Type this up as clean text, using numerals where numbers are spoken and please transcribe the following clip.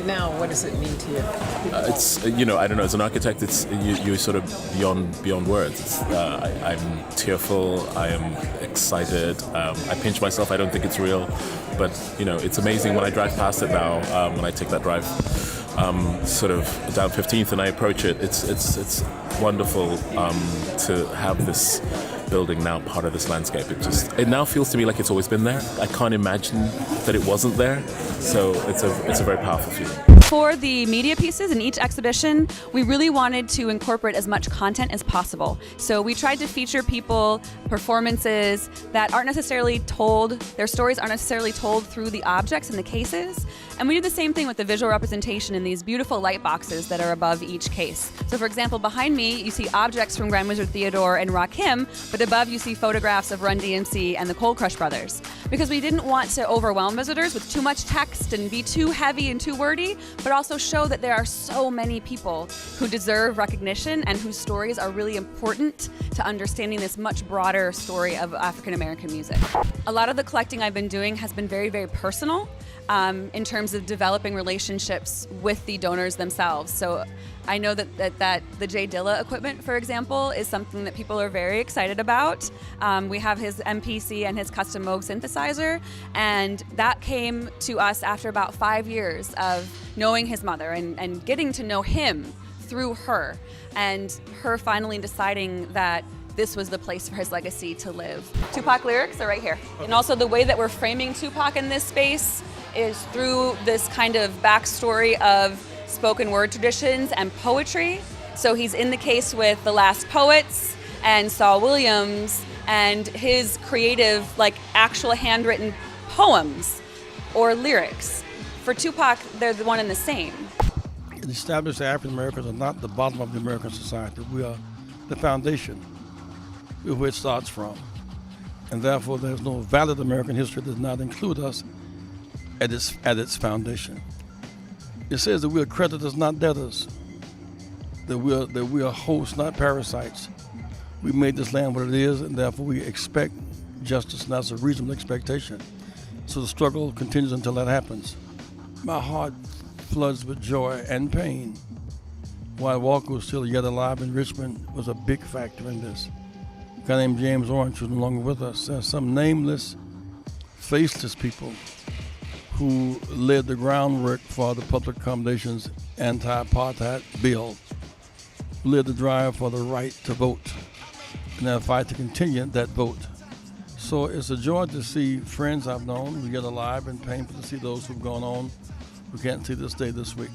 it now, what does it mean to you? It's I don't know. As an architect, it's you're sort of beyond words. I'm tearful. I am excited. I pinch myself. I don't think it's real, but it's amazing when I drive past it now. When I take that drive, sort of down 15th, and I approach it. It's wonderful to have this building now part of this landscape. It now feels to me like it's always been there. I can't imagine that it wasn't there. So it's a very powerful feeling. For the media pieces in each exhibition, we really wanted to incorporate as much content as possible. So we tried to feature people, performances that aren't necessarily told, their stories aren't necessarily told through the objects and the cases. And we did the same thing with the visual representation in these beautiful light boxes that are above each case. So for example, behind me, you see objects from Grand Wizard Theodore and Rakim, but above you see photographs of Run DMC and the Cold Crush Brothers. Because we didn't want to overwhelm visitors with too much text and be too heavy and too wordy, but also show that there are so many people who deserve recognition and whose stories are really important to understanding this much broader story of African American music. A lot of the collecting I've been doing has been very, very personal in terms of developing relationships with the donors themselves. So I know that the Jay Dilla equipment, for example, is something that people are very excited about. We have his MPC and his custom Moog synthesizer, and that came to us after about 5 years of knowing his mother and getting to know him through her, and her finally deciding that this was the place for his legacy to live. Tupac lyrics are right here. And also the way that we're framing Tupac in this space is through this kind of backstory of spoken word traditions and poetry. So he's in the case with The Last Poets and Saul Williams and his creative, actual handwritten poems or lyrics. For Tupac, they're the one and the same. It established that African Americans are not the bottom of the American society. We are the foundation where it starts from. And therefore, there's no valid American history that does not include us at its foundation. It says that we are creditors, not debtors. That we are hosts, not parasites. We made this land what it is, and therefore we expect justice, and that's a reasonable expectation. So the struggle continues until that happens. My heart floods with joy and pain. While Walker was still yet alive in Richmond was a big factor in this. A guy named James Orange, who's no longer with us, there's some nameless, faceless people who led the groundwork for the public accommodations anti-apartheid bill, who led the drive for the right to vote, and a fight to continue that vote. So it's a joy to see friends I've known who get alive, and painful to see those who've gone on who can't see this day this week.